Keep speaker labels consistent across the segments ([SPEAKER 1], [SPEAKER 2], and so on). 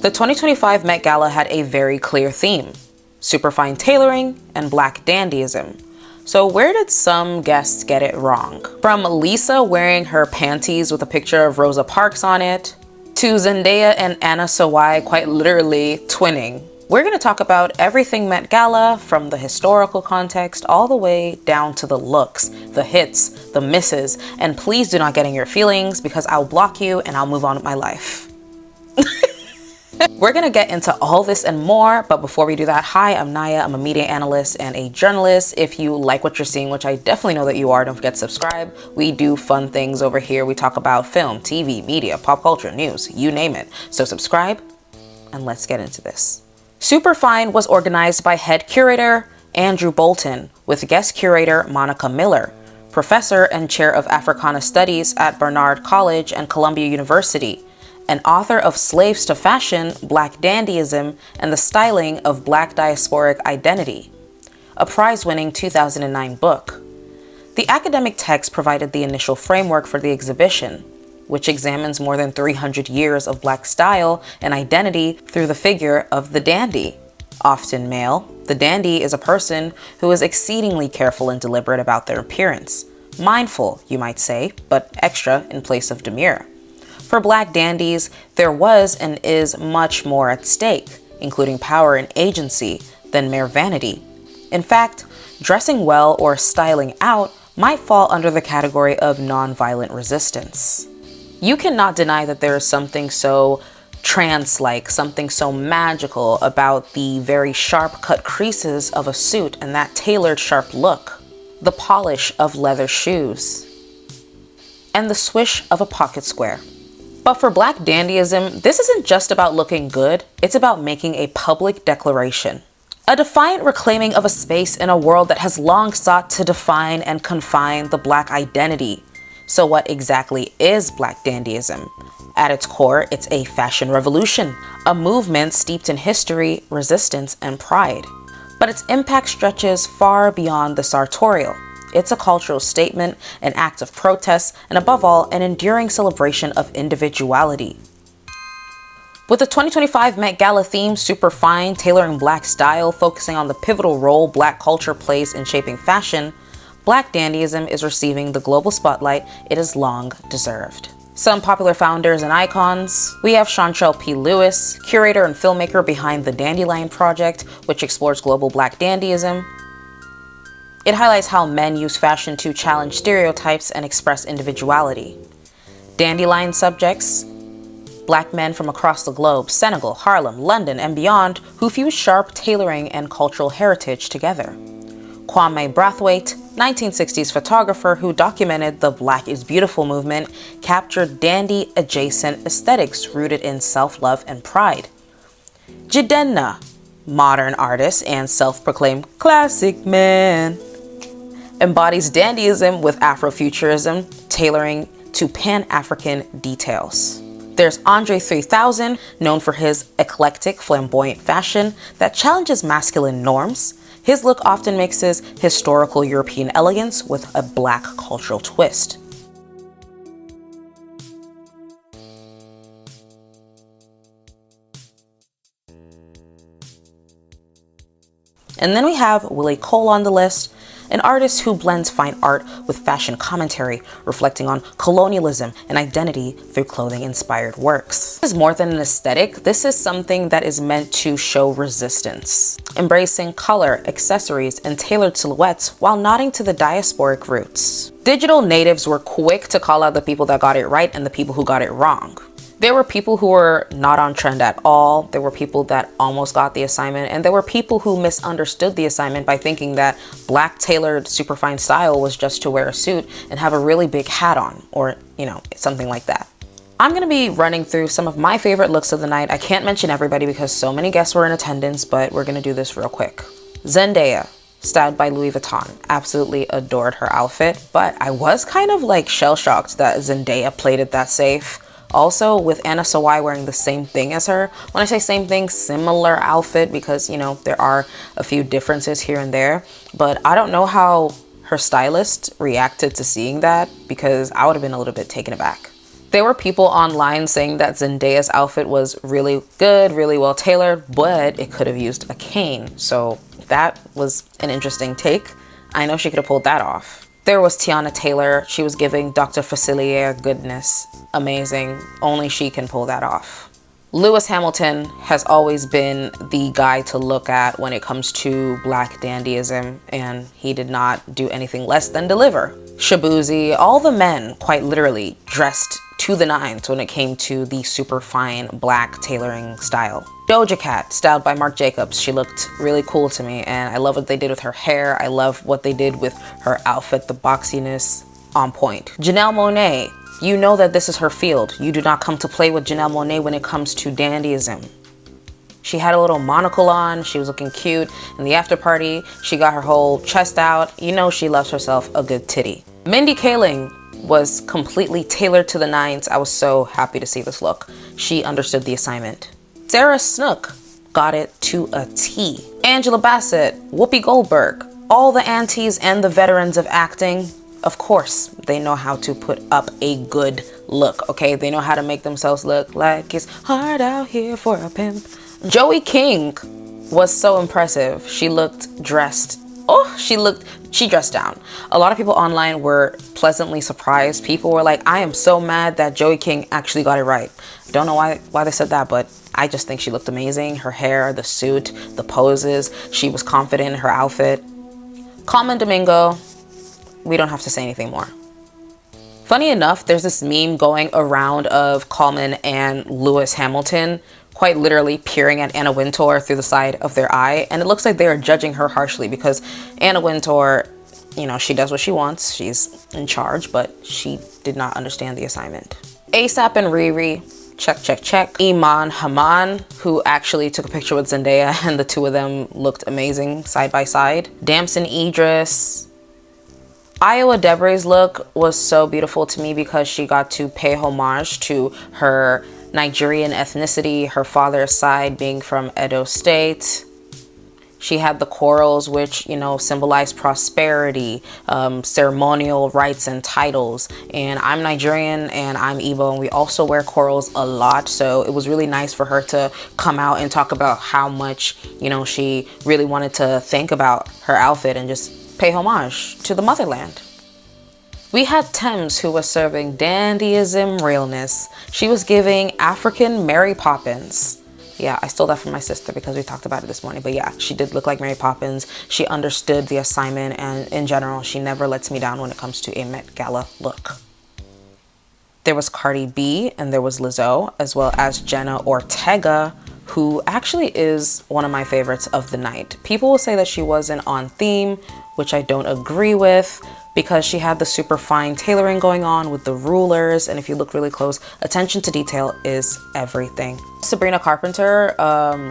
[SPEAKER 1] The 2025 Met Gala had a very clear theme: superfine tailoring and black dandyism. So where did some guests get it wrong? From Lisa wearing her panties with a picture of Rosa Parks on it, to Zendaya and Anna Sawai quite literally twinning. We're going to talk about everything Met Gala, from the historical context all the way down to the looks, the hits, the misses, and please do not get in your feelings because I'll block you and I'll move on with my life. We're gonna get into all this and more, but before we do that, hi, I'm Naya. I'm a media analyst and a journalist. If you like what you're seeing, which I definitely know that you are, don't forget to subscribe. We do fun things over here. We talk about film, TV, media, pop culture, news, you name it. So subscribe and let's get into this. Superfine was organized by head curator Andrew Bolton with guest curator Monica Miller, professor and chair of Africana Studies at Barnard College and Columbia University, and author of Slaves to Fashion, Black Dandyism, and the Styling of Black Diasporic Identity, a prize-winning 2009 book. The academic text provided the initial framework for the exhibition, which examines more than 300 years of Black style and identity through the figure of the dandy. Often male, the dandy is a person who is exceedingly careful and deliberate about their appearance. Mindful, you might say, but extra in place of demure. For Black dandies, there was and is much more at stake, including power and agency, than mere vanity. In fact, dressing well or styling out might fall under the category of nonviolent resistance. You cannot deny that there is something so trance-like, something so magical about the very sharp-cut creases of a suit and that tailored sharp look, the polish of leather shoes, and the swish of a pocket square. But for Black dandyism, this isn't just about looking good, it's about making a public declaration. A defiant reclaiming of a space in a world that has long sought to define and confine the Black identity. So what exactly is Black dandyism? At its core, it's a fashion revolution, a movement steeped in history, resistance, and pride. But its impact stretches far beyond the sartorial. It's a cultural statement, an act of protest, and above all, an enduring celebration of individuality. With the 2025 Met Gala theme, Superfine, Tailoring Black Style, focusing on the pivotal role Black culture plays in shaping fashion, Black dandyism is receiving the global spotlight it has long deserved. Some popular founders and icons: we have Chantrell P. Lewis, curator and filmmaker behind the Dandelion Project, which explores global Black dandyism. It highlights how men use fashion to challenge stereotypes and express individuality. Dandelion subjects: Black men from across the globe, Senegal, Harlem, London, and beyond, who fuse sharp tailoring and cultural heritage together. Kwame Brathwaite, 1960s photographer who documented the Black is Beautiful movement, captured dandy-adjacent aesthetics rooted in self-love and pride. Jidenna, modern artist and self-proclaimed classic man, embodies dandyism with Afrofuturism, tailoring to Pan-African details. There's Andre 3000, known for his eclectic, flamboyant fashion that challenges masculine norms. His look often mixes historical European elegance with a Black cultural twist. And then we have Willie Cole on the list, an artist who blends fine art with fashion commentary, reflecting on colonialism and identity through clothing-inspired works. This is more than an aesthetic, this is something that is meant to show resistance, embracing color, accessories, and tailored silhouettes while nodding to the diasporic roots. Digital natives were quick to call out the people that got it right and the people who got it wrong. There were people who were not on trend at all, there were people that almost got the assignment, and there were people who misunderstood the assignment by thinking that Black tailored superfine style was just to wear a suit and have a really big hat on, or, something like that. I'm going to be running through some of my favorite looks of the night. I can't mention everybody because so many guests were in attendance, but we're going to do this real quick. Zendaya, styled by Louis Vuitton. Absolutely adored her outfit, but I was kind of shell-shocked that Zendaya played it that safe. Also, with Anna Sawai wearing the same thing as her. When I say same thing, similar outfit, because, there are a few differences here and there. But I don't know how her stylist reacted to seeing that, because I would have been a little bit taken aback. There were people online saying that Zendaya's outfit was really good, really well tailored, but it could have used a cane. So that was an interesting take. I know she could have pulled that off. There was Tiana Taylor. She was giving Dr. Facilier goodness. Amazing. Only she can pull that off. Lewis Hamilton has always been the guy to look at when it comes to Black dandyism, and he did not do anything less than deliver. Shabuzi, all the men, quite literally, dressed to the nines when it came to the super fine black tailoring style. Doja Cat, styled by Marc Jacobs. She looked really cool to me, and I love what they did with her hair. I love what they did with her outfit, the boxiness on point. Janelle Monáe, you know that this is her field. You do not come to play with Janelle Monáe when it comes to dandyism. She had a little monocle on, she was looking cute. In the after party, she got her whole chest out. You know she loves herself a good titty. Mindy Kaling was completely tailored to the nines. I was so happy to see this look. She understood the assignment. Sarah Snook got it to a T. Angela Bassett, Whoopi Goldberg, all the aunties and the veterans of acting, of course, they know how to put up a good look, okay? They know how to make themselves look like it's hard out here for a pimp. Joey King was so impressive. She looked dressed. She dressed down. A lot of people online were pleasantly surprised. People were like, I am so mad that Joey King actually got it right. Don't know why they said that, but I just think she looked amazing. Her hair, the suit, the poses. She was confident in her outfit. Common Domingo, we don't have to say anything more. Funny enough, there's this meme going around of Common and Lewis Hamilton quite literally peering at Anna Wintour through the side of their eye, and it looks like they are judging her harshly because Anna Wintour, you know, she does what she wants, she's in charge, but she did not understand the assignment. ASAP and Riri, check, check, check. Iman Haman, who actually took a picture with Zendaya, and the two of them looked amazing side by side. Damson Idris. Iowa Debre's look was so beautiful to me because she got to pay homage to her Nigerian ethnicity, her father's side being from Edo State. She had the corals, which, you know, symbolize prosperity, ceremonial rights and titles. And I'm Nigerian and I'm Igbo, and we also wear corals a lot. So it was really nice for her to come out and talk about how much, you know, she really wanted to think about her outfit and just pay homage to the motherland. We had Thames, who was serving dandyism realness. She was giving African Mary Poppins. Yeah, I stole that from my sister because we talked about it this morning. But yeah, she did look like Mary Poppins. She understood the assignment, and in general, she never lets me down when it comes to a Met Gala look. There was Cardi B and there was Lizzo, as well as Jenna Ortega, who actually is one of my favorites of the night. People will say that she wasn't on theme, which I don't agree with, because she had the super fine tailoring going on with the rulers, and if you look really close, attention to detail is everything. Sabrina Carpenter,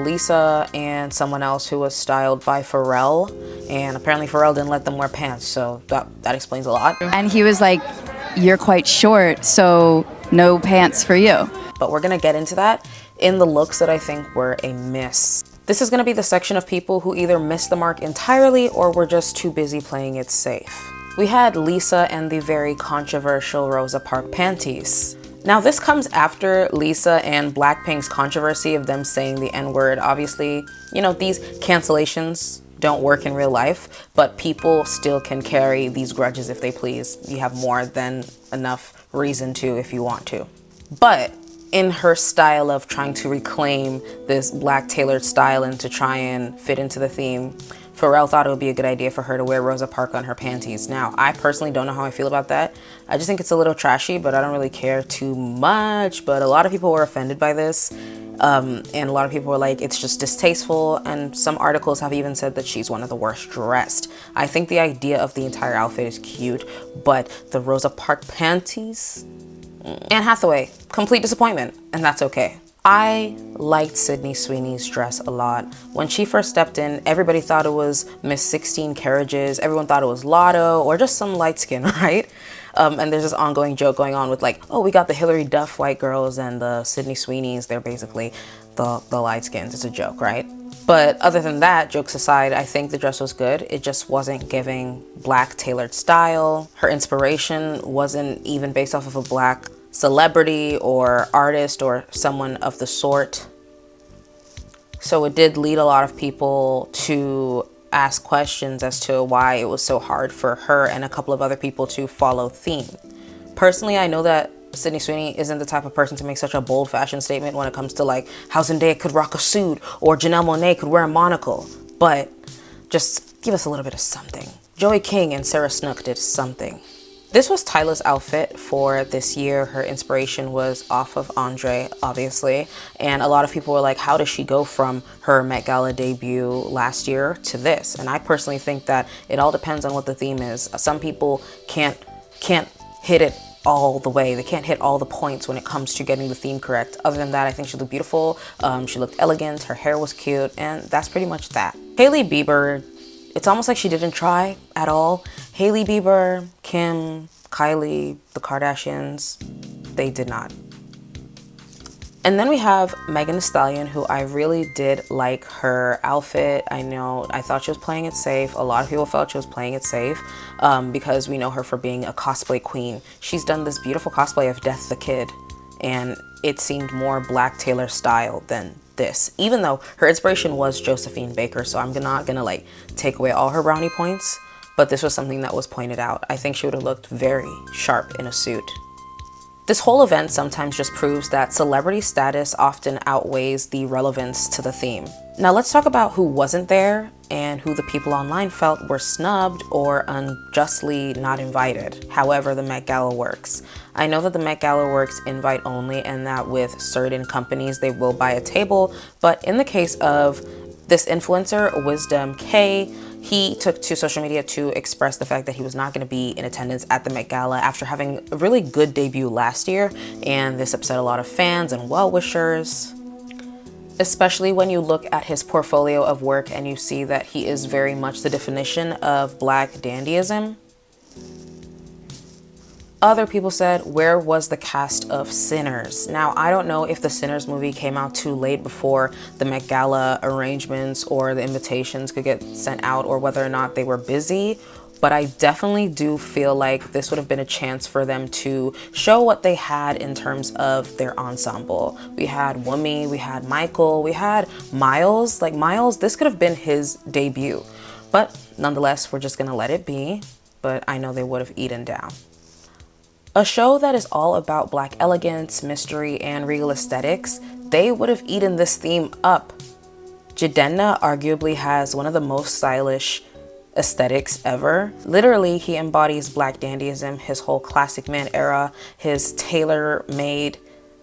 [SPEAKER 1] Lisa, and someone else who was styled by Pharrell, and apparently Pharrell didn't let them wear pants, so that explains a lot.
[SPEAKER 2] And he was like, you're quite short, so no pants for you.
[SPEAKER 1] But we're gonna get into that in the looks that I think were a miss. This is gonna be the section of people who either missed the mark entirely or were just too busy playing it safe. We had Lisa and the very controversial Rosa Parks panties. Now this comes after Lisa and Blackpink's controversy of them saying the N-word. Obviously, you know, these cancellations don't work in real life, but people still can carry these grudges if they please. You have more than enough reason to if you want to. But in her style of trying to reclaim this black tailored style and to try and fit into the theme, Pharrell thought it would be a good idea for her to wear Rosa Parks on her panties. Now, I personally don't know how I feel about that. I just think it's a little trashy, but I don't really care too much. But a lot of people were offended by this. And a lot of people were like, it's just distasteful. And some articles have even said that she's one of the worst dressed. I think the idea of the entire outfit is cute, but the Rosa Parks panties? Anne Hathaway, complete disappointment, and that's okay. I liked Sydney Sweeney's dress a lot. When she first stepped in, everybody thought it was Miss 16 Carriages. Everyone thought it was Lotto or just some light skin, right? And there's this ongoing joke going on with like, oh, we got the Hilary Duff white girls and the Sydney Sweeneys. They're basically the light skins. It's a joke, right? But other than that, jokes aside, I think the dress was good. It just wasn't giving black tailored style. Her inspiration wasn't even based off of a black celebrity or artist or someone of the sort. So it did lead a lot of people to ask questions as to why it was so hard for her and a couple of other people to follow theme. Personally, I know that Sydney Sweeney isn't the type of person to make such a bold fashion statement when it comes to like how Zendaya could rock a suit or Janelle Monáe could wear a monocle, but just give us a little bit of something. Joey King and Sarah Snook did something. This was Tyla's outfit for this year. Her inspiration was off of Andre, obviously. And a lot of people were like, how does she go from her Met Gala debut last year to this? And I personally think that it all depends on what the theme is. Some people can't hit it all the way. They can't hit all the points when it comes to getting the theme correct. Other than that, I think she looked beautiful. She looked elegant. Her hair was cute. And that's pretty much that. Hailey Bieber, it's almost like she didn't try at all. Hailey Bieber, Kim, Kylie, the Kardashians, they did not. And then we have Megan Thee Stallion, who I really did like her outfit. I thought she was playing it safe. A lot of people felt she was playing it safe because we know her for being a cosplay queen. She's done this beautiful cosplay of Death the Kid, and it seemed more Black Taylor style than this, even though her inspiration was Josephine Baker. So I'm not gonna like take away all her brownie points, but this was something that was pointed out. I think she would have looked very sharp in a suit. This whole event sometimes just proves that celebrity status often outweighs the relevance to the theme. Now let's talk about who wasn't there and who the people online felt were snubbed or unjustly not invited. However the Met Gala works. I know that the Met Gala works invite only and that with certain companies they will buy a table, but in the case of this influencer, Wisdom K, he took to social media to express the fact that he was not going to be in attendance at the Met Gala after having a really good debut last year, and this upset a lot of fans and well-wishers, especially when you look at his portfolio of work and you see that he is very much the definition of Black dandyism. Other people said, where was the cast of Sinners? Now, I don't know if the Sinners movie came out too late before the Met Gala arrangements or the invitations could get sent out, or whether or not they were busy, but I definitely do feel like this would have been a chance for them to show what they had in terms of their ensemble. We had Wumi, we had Michael, we had Miles. Like Miles, this could have been his debut, but nonetheless, we're just gonna let it be, but I know they would have eaten down. A show that is all about Black elegance, mystery, and regal aesthetics, they would have eaten this theme up. Jidenna arguably has one of the most stylish aesthetics ever. Literally, he embodies Black dandyism, his whole classic man era, his tailor-made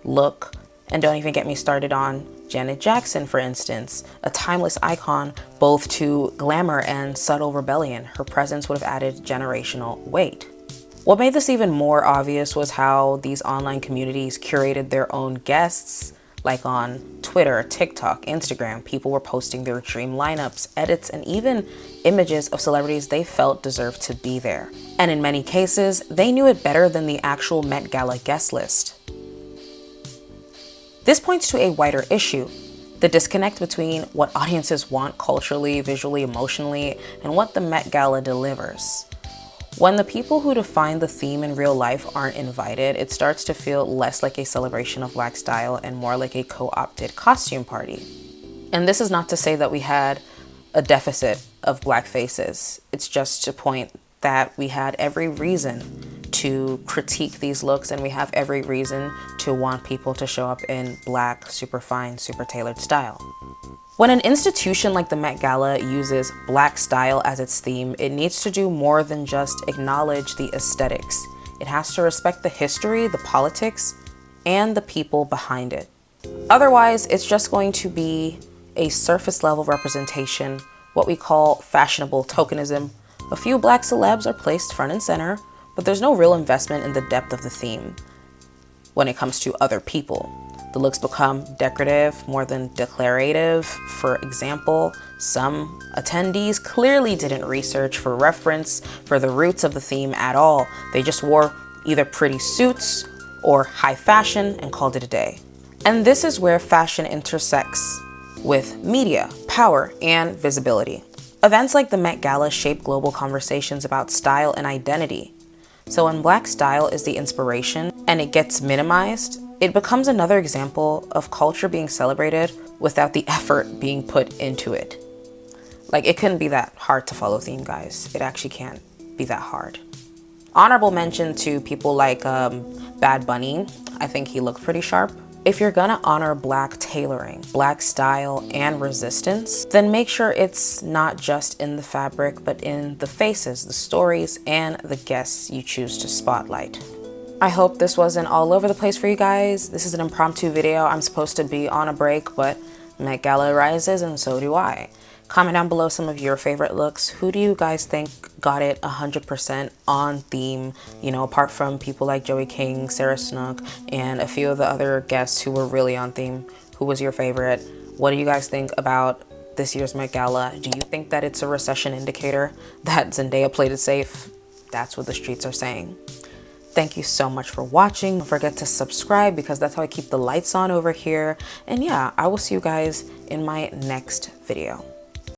[SPEAKER 1] look, and don't even get me started on Janet Jackson, for instance, a timeless icon both to glamour and subtle rebellion. Her presence would have added generational weight. What made this even more obvious was how these online communities curated their own guests. Like on Twitter, TikTok, Instagram, people were posting their dream lineups, edits, and even images of celebrities they felt deserved to be there. And in many cases, they knew it better than the actual Met Gala guest list. This points to a wider issue, the disconnect between what audiences want culturally, visually, emotionally, and what the Met Gala delivers. When the people who define the theme in real life aren't invited, it starts to feel less like a celebration of Black style and more like a co-opted costume party. And this is not to say that we had a deficit of Black faces. It's just to point that we had every reason to critique these looks, and we have every reason to want people to show up in Black, super fine, super tailored style. When an institution like the Met Gala uses Black style as its theme, it needs to do more than just acknowledge the aesthetics. It has to respect the history, the politics, and the people behind it. Otherwise, it's just going to be a surface level representation, what we call fashionable tokenism. A few Black celebs are placed front and center, but there's no real investment in the depth of the theme when it comes to other people. The looks become decorative more than declarative. For example, some attendees clearly didn't research for reference for the roots of the theme at all. They just wore either pretty suits or high fashion and called it a day. And this is where fashion intersects with media, power, and visibility. Events like the Met Gala shape global conversations about style and identity. So when Black style is the inspiration, and it gets minimized, it becomes another example of culture being celebrated without the effort being put into it. Like, it couldn't be that hard to follow theme, guys. It actually can't be that hard. Honorable mention to people like Bad Bunny. I think he looked pretty sharp. If you're gonna honor Black tailoring, Black style, and resistance, then make sure it's not just in the fabric, but in the faces, the stories, and the guests you choose to spotlight. I hope this wasn't all over the place for you guys. This is an impromptu video. I'm supposed to be on a break, but Met Gala rises and so do I. Comment down below some of your favorite looks. Who do you guys think got it 100% on theme? You know, apart from people like Joey King, Sarah Snook, and a few of the other guests who were really on theme. Who was your favorite? What do you guys think about this year's Met Gala? Do you think that it's a recession indicator? That Zendaya played it safe? That's what the streets are saying. Thank you so much for watching. Don't forget to subscribe because that's how I keep the lights on over here. And yeah, I will see you guys in my next video.